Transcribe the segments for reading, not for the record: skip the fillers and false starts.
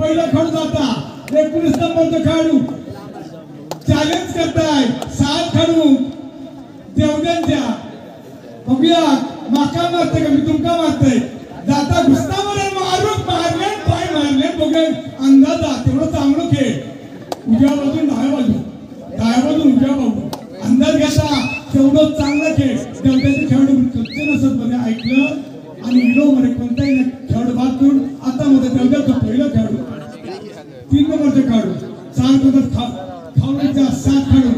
पहिला खेळ जाता 19 नंबरचा खेळाडू चॅलेंज करताय 7 खेळाडू देवद्यांच्या बघूया माका मारते का मी तुमका मारते जाता घुसतावर मारून मारले पाय मारले बघे अंदाजा तेवढं चांगलं खेळ उजव्या बाजून डाव्या बाजून उजव्या बाजू अंदाज घेता तेवढं चांगलं खेळ देवद्यांचे खेळाडू कच्चे नसत मध्ये ऐकलं आणि इलो मध्ये कोणताही खेळाडू बाद करून आता मध्ये देवद्याचं पहिलं खेळाडू 3 नंबरचे खेळाडू 4 पद्धत खावडीचा 7 खेळाडू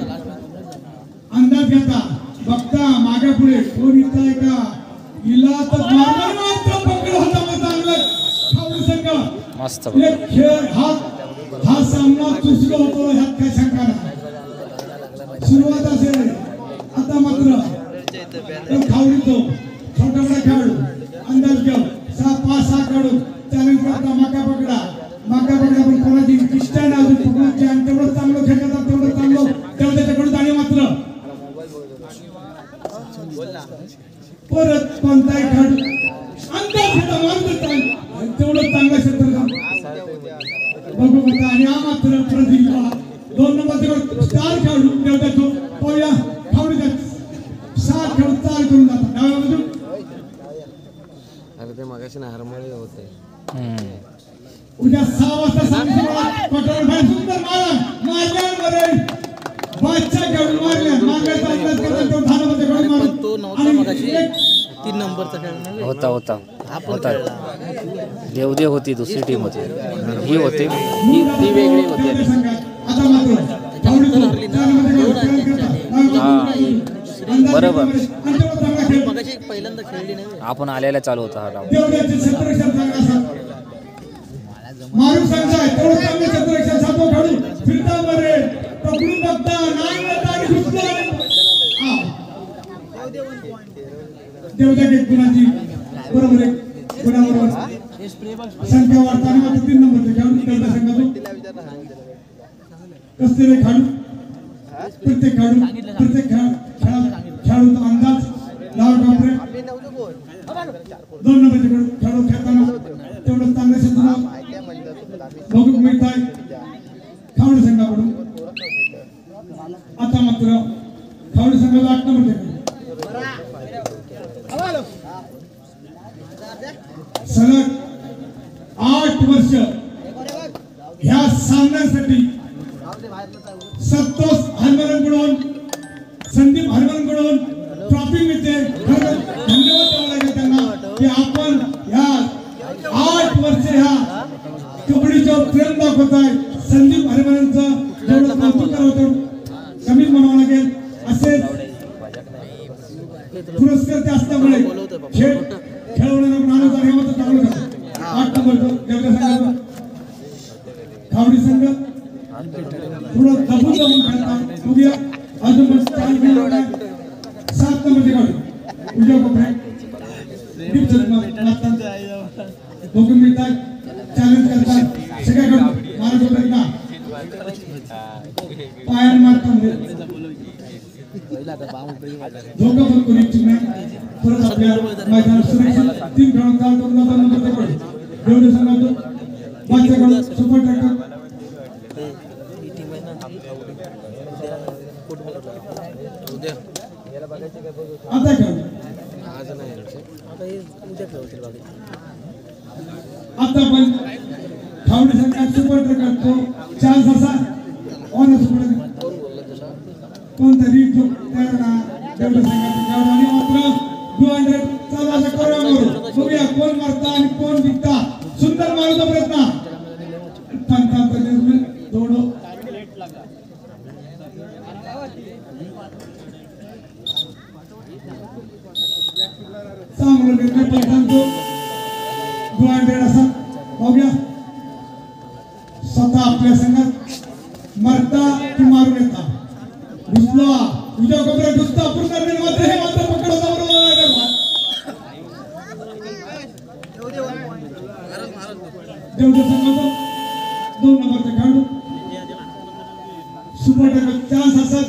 अंदाज घेता बघता मागे पुढे कोण येत आहे का हिला तर मात्र पकड होता मग चांगला खावडी संघ मस्त एक खेळ हा सामना चुसलो होतो ह्यात काय शंका नाही सुरुवात असेल आता मात्र खावडीतो छोटा मोठा खेळाडू अंदाज घेऊ 5-6 खेळाडू चॅलेंज करता माका पकडा पण कोणाची इच्छा नाही अजून पकडूची आणि तेवढं चांगलं खेळतात तेवढं चांगलं तेवढं त्याच्याकडून जाणे मात्र परत कोणताही खेळाडू अंदाज घेता मारून तेवढं चांगलं क्षेत्र बघू बघा आणि हा मात्र प्रदीप 2 नंबरचे 4 खेळाडू देवदाचो पाहूया खावडीचा 7 खेळाडू 4 करून जातात डाव्या बाजून अरे ते मगाशी ना हरमळे होते उद्या 6 वाजता सांगितलं कटोर बाहेर सुंदर मारल्यामध्ये बादशाह खेळून मारल्याचा अंदाज करता तो धारामध्ये खेळून मारून तो नव्हता मगाशी 3 नंबरचा खेळ होता देवदेव होती दुसरी टीम होती ही होती ती वेगळी होती आता मात्र बरोबर मगाशी पहिल्यांदा खेळली नाही आपण आलेला चालू होता हा डाव देवदेवचे क्षेत्ररक्षण चांगला असा मारून सांगताय तेवढं चांगलं क्षेत्ररक्षण साधो खेळू फिरता बरे पकडून बघता नाही वरता आणि घुसला देवदेव एक गुणाची बरोबर आहे गुणाबरोबर संख्या वाढता आणि मात्र 3 नंबरचे खेळाडू देवदेव संघातून कसले खेळाडू प्रत्येक खेळाडूचा अंदाज लाव डावरे 2 नंबरचे खेळाडू खेळताना तेवढं चांगलं क्षेत्र बघू मिळत आहे खावडी संघाकडून आता मात्र खावडी संघाला 8 नंबर सलग 8 वर्ष ह्या सामन्यासाठी संतोष हरमनकडून संदीप हरमनकडून ट्रॉफी मिळते धन्यवाद द्यावा लागेल त्यांना की आपण ह्या 8 वर्ष ह्या कबड्डीचं प्रेम दाखवत आहे संदीप हरमनचं जेवढं कौतुक होतं कमीच म्हणावं लागेल असेच पुरस्कार ते असल्यामुळे खेळवणारा माणूस आणि होतं चांगलं करतो 8 नंबर देवदेव संघाचा खावडी संघ थोडं दबून खेळतात बघूया अजून पण 7 नंबरचे काढू उजव्या कोपऱ्यात बघून मिळतात चॅलेंज करतात सगळ्याकडून मारत होतात ना पायाने मारतात धोका पण करू इच्छित नाही परत आपल्या मैदानात सुरक्षित 3 खेळाडू चाल करून जातात नंतर देवदेव संघातून बादशाहकडून सुपर ट्रॅक्टर आता खेळ आज नाही आता हे उद्या खेळतील बाकी आता पण खावडी संघात सुपर ट्रॅक्टर तो चान्स असा ऑन सुपर कोणतरी जो त्याला देवदेव संघाचे खेळाडू आणि मात्र 200 चालाचा कोरावर बघूया कोण मारता आणि कोण जिंकता सुंदर मारूचा प्रयत्न थांब थोडं चांगलं निर्णय पैठांतो 200 असा बघूया स्वतः आपल्या संघात मरता की मारून येता घुसला उद्या कोपऱ्यात घुसता पूर्ण मात्र हे मात्र पकडता बरोबर देवदेव संघाचा 2 नंबरचे खेळाडू सुपर टॅकल चान्स असत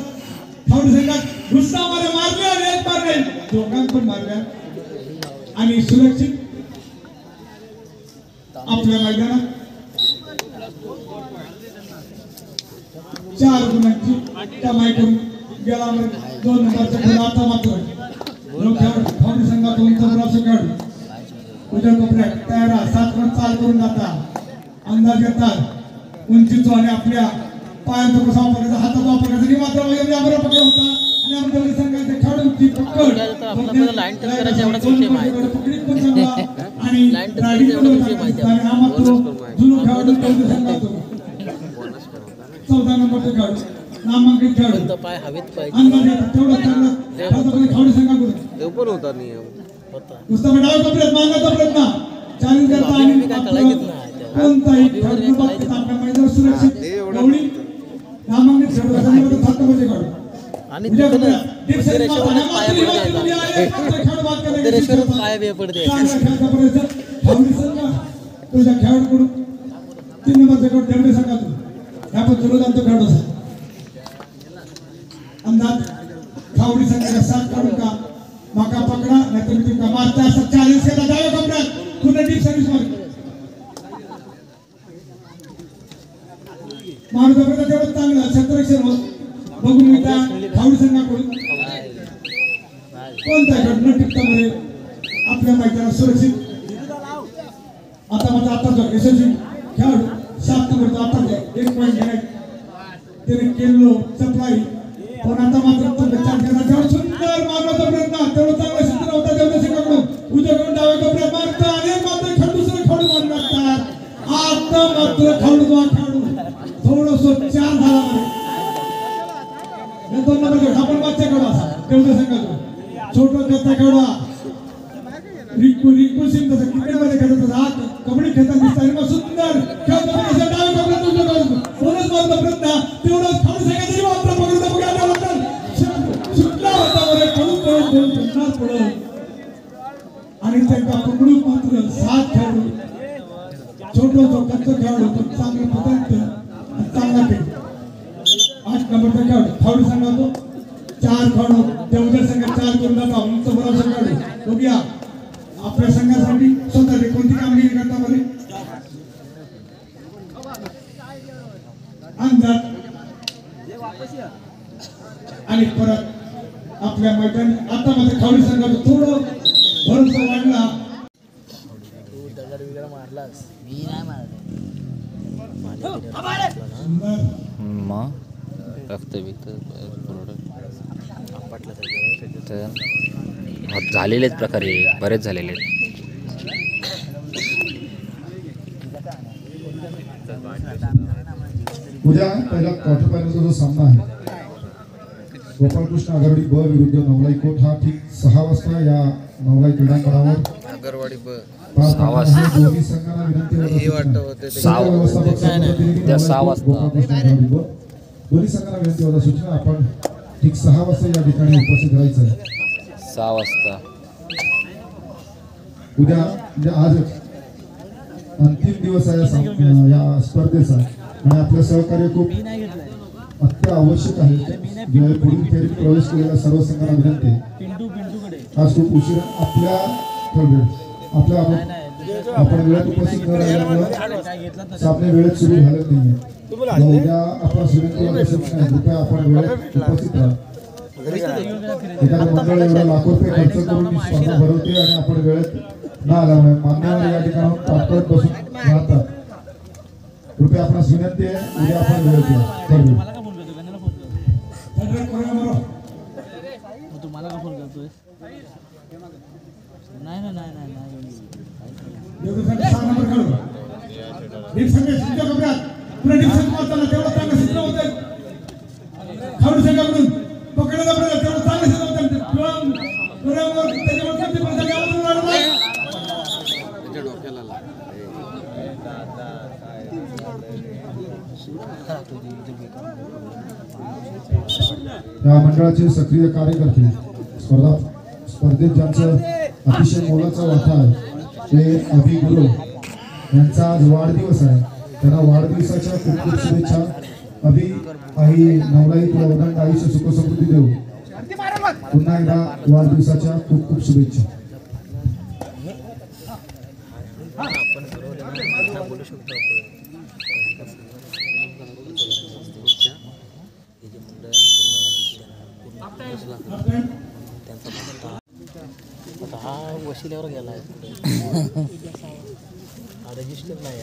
खावडी संघात घुसता मारले आणि एक मारले दोघांना पण मारल्या आणि सुरक्षित आपल्या मैदानात 4 गुणांची कमाई करून गेला. 2 नंबरचा खेळ आता मात्र फाउंडेशन संघातून तबराचं खेळ उद्या कोपऱ्यात तयार 7 रन चाल करून जाता. अंदाज घेतात उंचीचो आणि आपल्या पायांचा कसा वापरायचा हाताचा वापरायचा आणि मात्र यावर पकड होता आणि आमच्या संघाचे खेळाडूंची पकड लाईन टच करायचा एवढाच विषय माहिती पकडीत पण चांगला आणि लाईन टच रायडिंग करायचा एवढा विषय पण माहिती आणि हा मात्र जुनो खेळाडू त्यांच्या संघातून 14 नंबरचा खेळाडू नामांकित खेळाडू फक्त पाय हवेत पाहिजे अंदाज घेतात तेवढं चांगलं खेळाडू संघाकडून ते पण होता नियम होता. नुसतं डाव कपड्यात मारण्याचा प्रयत्न चॅलेंज करता आणि काय कळायचीच नाही तेव्हा. कोणताही खेळाडू बाबतीत आपल्या मैदानावर सुरक्षित गवळी नामांकित खेळाडू संघामध्ये 7 नंबरचे खेळाडू आणि तिथं रेषेवरच पाया पडू द्यायचा रेषेवरच पाया बिया पडू द्यायचा. तुझ्या खेळाडूकडून 3 नंबरचे खेळ तेवढे संघातून ह्या पण चुरदांचा खेळाडू असा अंदाज खावडी संघाच्या 7 खेळाडू का माका पकडा नाहीतर मी तुमका मारता असं चॅलेंज केला डाव्या कपड्यात पुन्हा डीप सर्व्हिस मारून प्रयत्न तेवढं चांगलं क्षेत्ररक्षण होत बघून मिळता खावडी संघाकडून कोणता खेळ न टिकता बरे आपल्या मैदानात सुरक्षित आता माझा आता जो यशस्वी खेळाडू 7 नंबरचा आता 1 पॉईंट घेण्यात त्याने केलो सप्लाय पण आता मात्र तुमच्या चांगला तेवढं सुंदर मारण्याचा प्रयत्न तेवढं चांगला चित्र होता तेवढं संघाकडून उद्याकडून डाव्या कपड्यात मारता आणि मात्र खेळ दुसरं खेळाडू मारून टाकतात. आता मात्र खेळाडू तो खेळाडू थोडंसं 4 झाला मध्ये 2 नंबर खेळ आपण मागच्या खेळू असा तेवढं संघाकडून छोटा त्याचा खेळा रिक्कू सिंग तसं क्रिकेटमध्ये खेळत होता कबड्डी खेळताना दिसतात आणि मग सुंदर खेळतो कसं डाव्या कपड्यात तुझं करून बोनस मारता प्रयत्न तेवढंच खाली सांगा तरी मात्र पकडून सुटला होता बरे पळून पडून आणि त्यांना पकडून मात्र 7 खेळाडू छोटो कच्चा खेळाडू पण चांगले पदार्थ चांगला खेळ 8 नंबरचा खेळाडू फावडी संघातो 4 खेळाडू तेवढ्या संघात 4 करून जाता उंच बरोबर खेळाडू बघूया आपल्या संघासाठी स्वतःची कोणती कामगिरी करता बरे अंदाज आणि परत आपल्या मैदानी आता मध्ये खावडी संघाचं थोडं भरोसा वाढला. तू दगड वगैरे मारलास मी नाही मारले मग रक्त बिक्त झालेलेच प्रकारे बरेच झालेले आहेत. उद्या पहिला क्वार्टर फायनलचा जो सामना आहे गोपाळकृष्ण आगरवाडी ब विरुद्ध नवलाई कोट हा ठीक 6 वाजता या नवलाई क्रीडांगणावर आगरवाडी ब पार 6 वाजता. दोन्ही संघांना विनंती हे वाटतं होते ते 6 वाजता. दोन्ही संघांना विनंती होता सूचना आपण ठीक 6 वाजता या ठिकाणी उपस्थित राहायचं आहे. 6 वाजता उद्या म्हणजे आजच अंतिम दिवस आहे या स्पर्धेचा आणि आपलं सहकार्य खूप अत्यावश्यक आहे. पुढील फेरीत प्रवेश केलेल्या सर्व संघांना विनंती आहे. आज खूप उशिरा आपण वेळेत उपस्थित न राहिल्यामुळे सामने वेळेत सुरू झाले नाहीये. उद्या आपण विनंती कृपया आपण वेळेत उपस्थित राहा. एखादं मंडळ एवढा लाखो रुपये खर्च करून स्पर्धा भरवते आणि आपण वेळेत न आल्यामुळे मान्यवर या ठिकाणाहून तात्काळ बसून राहतात. कृपया आपणास विनंती आहे उद्या आपण वेळेत या. तुम्हाला का फोन करतोय नाही नाही नाही नाही त्याच्या डोक्याला या मंडळाचे सक्रिय कार्यकर्ते स्पर्धेत ज्यांचं अतिशय मोलाचा वाटा आहे ते अभि गुरु यांचा आज वाढदिवस आहे. त्यांना वाढदिवसाच्या खूप खूप शुभेच्छा. अभि काही नवलाई तुला उदंड आयुष्य सुखसमृद्धी देऊ. पुन्हा एकदा वाढदिवसाच्या खूप खूप शुभेच्छा. आपण बोलू शकतो मावशील्यावर गेला रजिस्टर नाही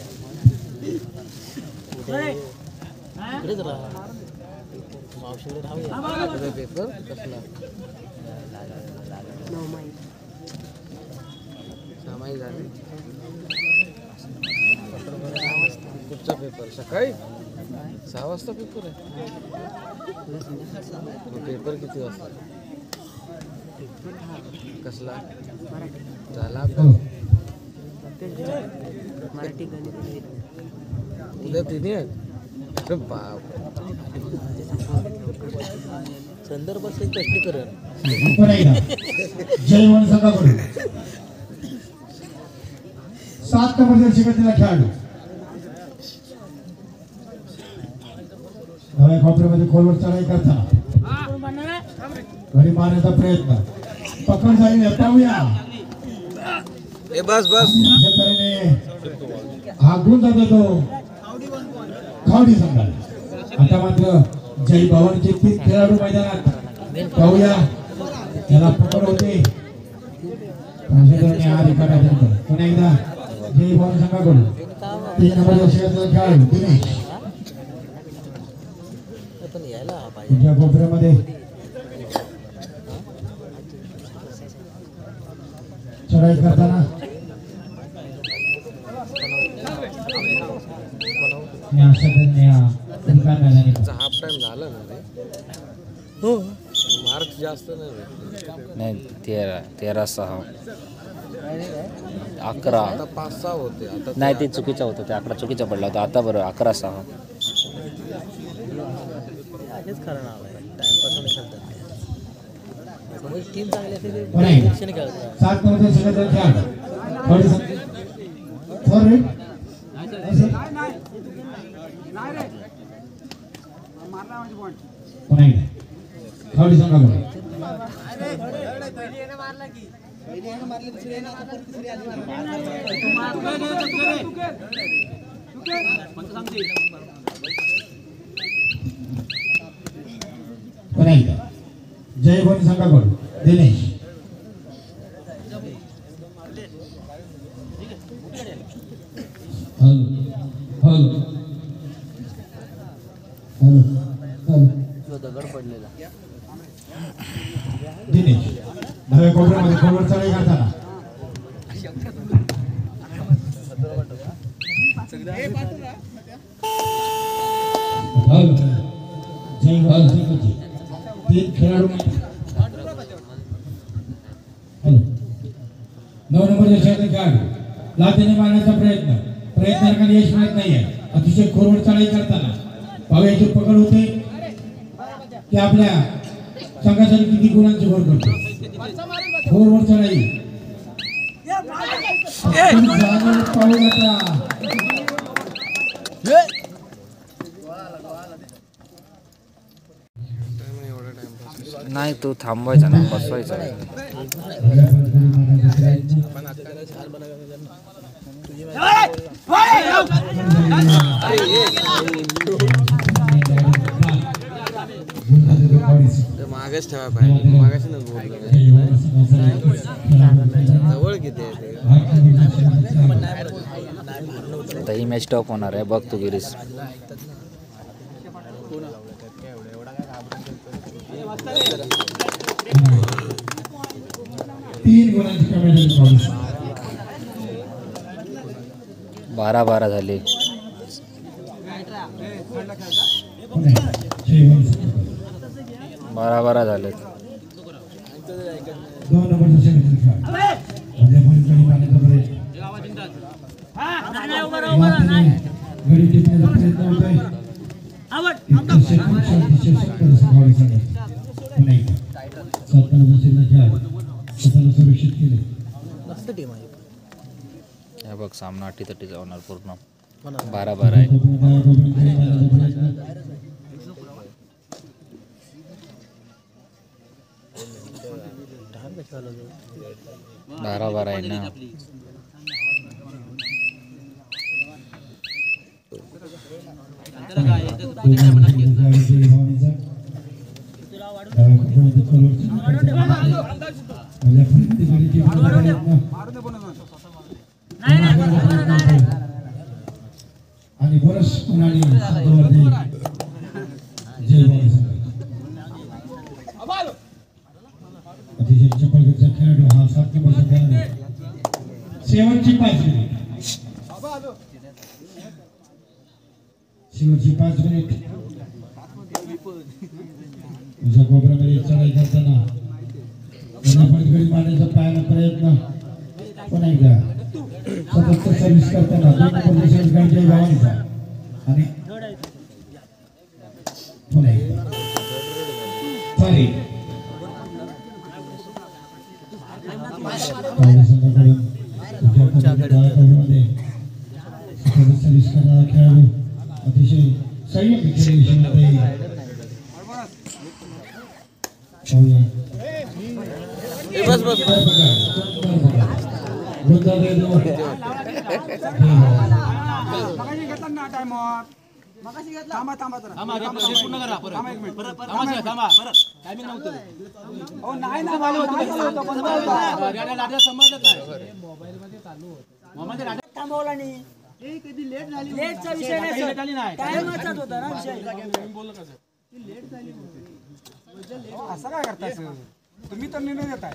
इकडेच राहा मावशीकडे राहूया पेपर कसला सामाई झाली कुठचा पेपर सकाळी 6 वाजता पेपर आहे पेपर किती वाजता कसला झाला मराठी गणित उद्या तिन्ही आहेत बाप संदर्भ असेल स्पष्टीकरण जय वन संघाकडून 7 नंबर शिकवलेला खेळाडू नव्या कॉपऱ्यामध्ये खोलवर चढाई करताना घडी मारण्याचा प्रयत्न पकड झाली आहे पाहूया ए बस बस अशा तऱ्हेने हा गुण जातो तो खावडी संघाला आता मात्र जय भवानीचे 3 खेळाडू मैदानात पाहूया त्याला पकड होते अशा तऱ्हेने हा रिकामा करतो पुन्हा एकदा जय भवानी संघाकडून 3 नंबर खेळाडू दिनेश पण यायला पाहिजे तुझ्या कोपऱ्यामध्ये चढाई करताना हाफ टाइम झाला ना रे हो मार्क्स जास्त नाही नाही 13-6 11 आता 5-6 होते आता नाही ते चुकीचं होतं ते 11 चुकीचा पडला होता आता बरं 11-6 हेच खरं नाव आहे टाइमपास नाही करतात समज टीम चांगली असेल ते नाही. परीक्षेने खेळतात 7 नंबर शिकवलेला खेळाडू खावडी संघ फॉरवर्ड पुन्हा एकदा खावडी संघाकडून पुन्हा एकदा जय भवानी संघाकडून Dinesh hello hello hello hello दगड पडलेला दिनेश नव्या कोपऱ्यामध्ये खोलवर चढाई करताना हॅलो जय भवानी संघाचे 3 खेळाडू हॅलो 9 नंबरच्या खेळाडू लाथेने मारण्याचा प्रयत्न करताना यश मिळत नाहीये अतिशय खोलवर चढाई करताना पावयाची पकड होते की आपल्या संघासाठी किती गुणांची भर करतो खोलवर चढाई पाहूया नाही तो थांबवायचा नाही बसवायचा मागेच ठेवा पाहिजे मागाशी नच बोललो जवळ किती आहे ते आता ही मॅच टॉप होणार आहे बघ तू गिरीस 3 गुणांची कमी झाली 12-12 झाले 12-12 झाले 2 नंबरचा शेवटचा खेळ म्हणजे फलकडी मारण्याचा प्रयत्न घडी टिपण्याचा प्रयत्न होतोय सुरक्षित केले मस्त टीम आहे हे बघ सामना अटीतटीचा होणार पूर्ण 12-12 आहे 12-12 आहे ना आपल्या फलंदाजीची प्रयत्न आणि बरंच कुणाली संघामध्ये जय बाबा संघ अतिशय चपळगतचा खेळाडू हा 7 नंबरचा खेळाडू शेवटची 5 मिनिट शेवटची 5 मिनिट तुझ्या कोपऱ्यामध्ये चढाई करताना गडी मारण्याचा पायाचा प्रयत्न पुन्हा एकदा सतत सर्व्हिस करताना 2 नंबर सर्व्हिस गाडी भावांचा आणि पुन्हा एकदा सॉरी सर्व्हिस करणारा खेळाडू अतिशय संयमी खेळाडू बस बस लेटचा विषय नाही टाइमचाच होता ना विषय असं काय करताय तुम्ही तर निर्णय देताय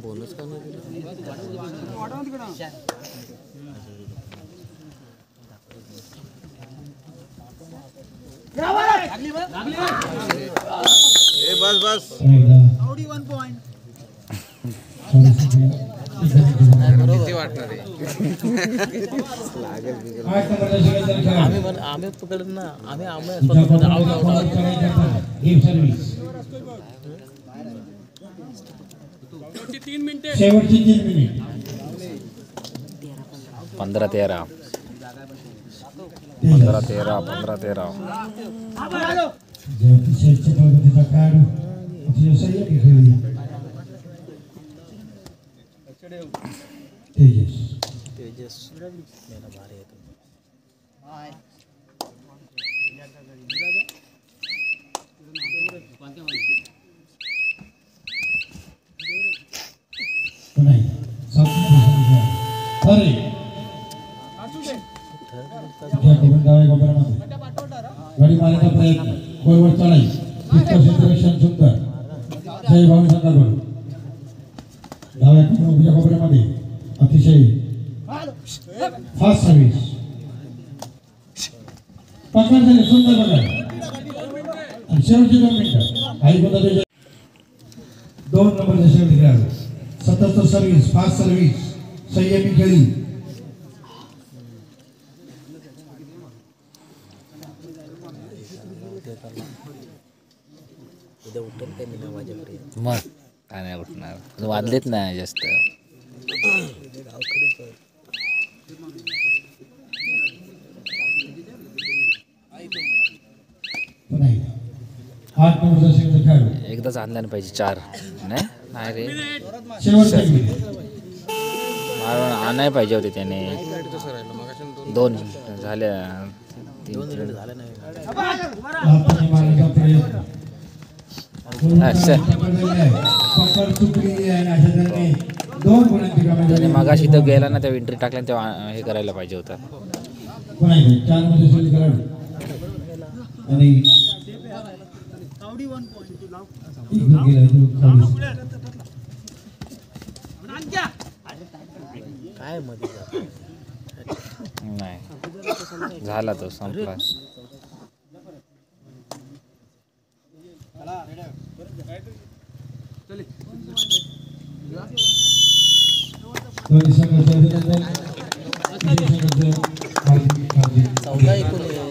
बोनस का नाही बस बस किती वाटणार आहे आम्ही पकडत ना आम्ही शेवटची 3 मिनिट 15-13 15-13 15-13 अतिशय पद्धतीचा खेळाडू अतिशय संयमी खेळी तेजस भारी गाडी मारण्याचा प्रयत्न गोलवर चढाई क्षेत्ररक्षण सुंदर जय भावी संघाकडून डाव्या कोपऱ्यामध्ये अतिशय फास्ट सर्व्हिस पकड झाली सुंदर पकड आणि शेवटची 2 मिनिटं काही गोंधळ 2 नंबरचे शेवटी खेळाडू सतत सर्व्हिस फास्ट सर्व्हिस संयमी खेळी मग काय नाही उठणार वाजलेत नाही जास्त एकदाच आणल्यानं पाहिजे 4 नाही रे आणाय पाहिजे होते त्याने 2 झाल्या 3 झाल्या नाही त्याने मगाशी तो गेला ना त्या एंट्री टाकल्या तेव्हा हे करायला पाहिजे होतं काय मध्ये नाही झाला तो संपला दोन्ही संघाचे अभिनंदन. 14-19